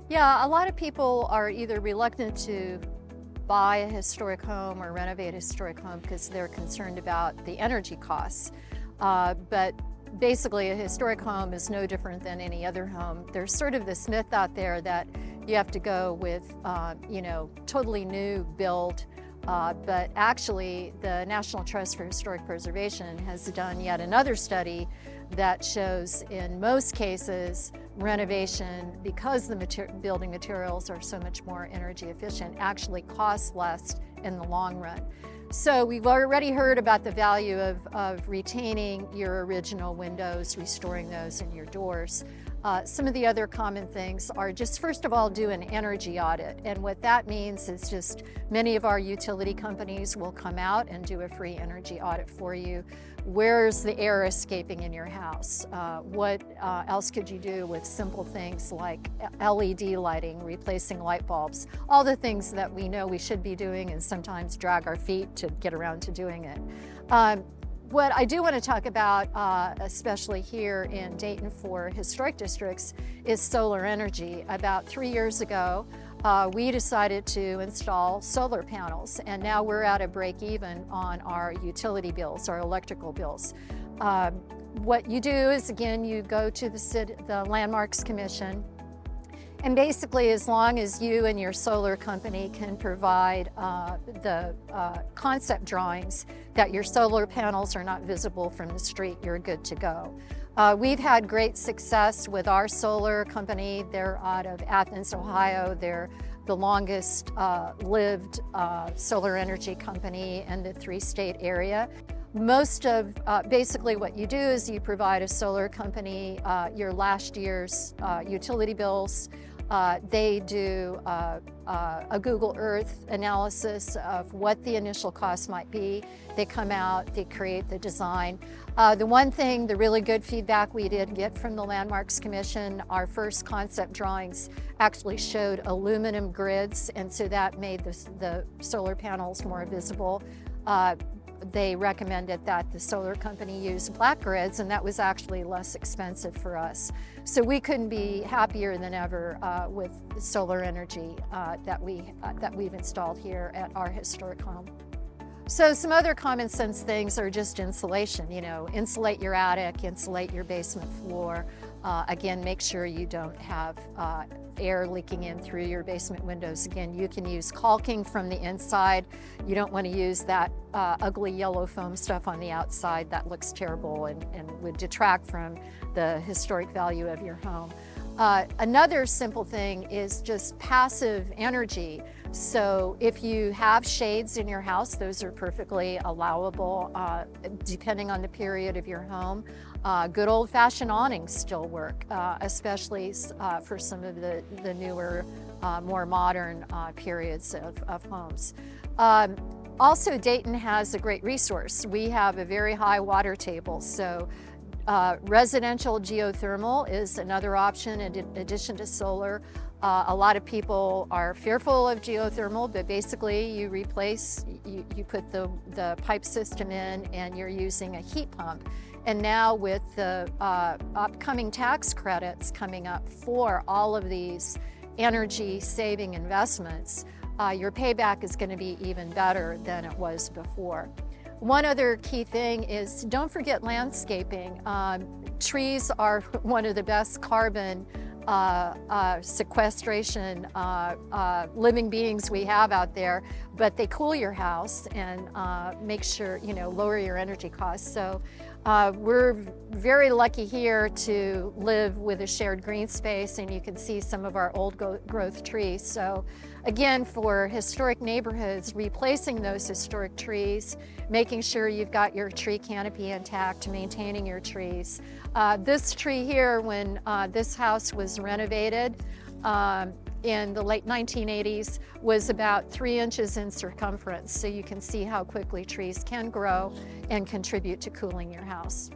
Yeah, a lot of people are either reluctant to buy a historic home or renovate a historic home because they're concerned about the energy costs. But basically, a historic home is no different than any other home. There's sort of this myth out there that you have to go with, totally new build. But actually, the National Trust for Historic Preservation has done yet another study that shows in most cases renovation, because the building materials are so much more energy efficient, actually costs less in the long run. So we've already heard about the value of retaining your original windows, restoring those in your doors. Some of the other common things are just, first of all, do an energy audit. And what that means is just many of our utility companies will come out and do a free energy audit for you. Where's the air escaping in your house? What else could you do with simple things like LED lighting, replacing light bulbs, all the things that we know we should be doing and sometimes drag our feet to get around to doing it. What I do want to talk about, especially here in Dayton for historic districts, is solar energy. About 3 years ago, we decided to install solar panels, and now we're at a break even on our utility bills, our electrical bills. What you do is, again, you go to the Landmarks Commission, and basically, as long as you and your solar company can provide the concept drawings that your solar panels are not visible from the street, you're good to go. We've had great success with our solar company. They're out of Athens, Ohio. They're the longest lived solar energy company in the 3-state area. Most of, basically what you do is you provide a solar company your last year's utility bills. They do a Google Earth analysis of what the initial cost might be. They come out, they create the design. The one thing, the really good feedback we did get from the Landmarks Commission, our first concept drawings actually showed aluminum grids, and so that made the solar panels more visible. They recommended that the solar company use black grids, and that was actually less expensive for us. So we couldn't be happier than ever with the solar energy that we've installed here at our historic home. So some other common sense things are just insulation. Insulate your attic, insulate your basement floor. Again, make sure you don't have air leaking in through your basement windows. Again, you can use caulking from the inside. You don't want to use that ugly yellow foam stuff on the outside. That looks terrible and would detract from the historic value of your home. Another simple thing is just passive energy. So if you have shades in your house, those are perfectly allowable depending on the period of your home. Good old-fashioned awnings still work, especially for some of the newer, more modern periods of homes. Also, Dayton has a great resource. We have a very high water table, so residential geothermal is another option in addition to solar. A lot of people are fearful of geothermal, but basically you put the pipe system in and you're using a heat pump. And now with the upcoming tax credits coming up for all of these energy saving investments, your payback is going to be even better than it was before. One other key thing is don't forget landscaping. Trees are one of the best carbon sequestration living beings we have out there, but they cool your house and make sure, lower your energy costs. So we're very lucky here to live with a shared green space, and you can see some of our old growth trees. So again, for historic neighborhoods, replacing those historic trees, making sure you've got your tree canopy intact, maintaining your trees. This tree here, when this house was renovated in the late 1980s, was about 3 inches in circumference. So you can see how quickly trees can grow and contribute to cooling your house.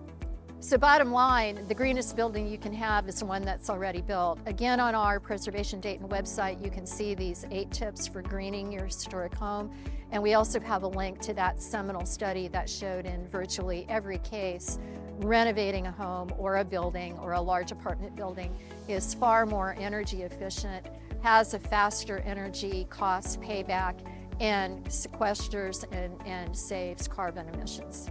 So bottom line, the greenest building you can have is one that's already built. Again, on our Preservation Dayton website, you can see these 8 tips for greening your historic home. And we also have a link to that seminal study that showed in virtually every case renovating a home or a building or a large apartment building is far more energy efficient, has a faster energy cost payback, and sequesters and saves carbon emissions.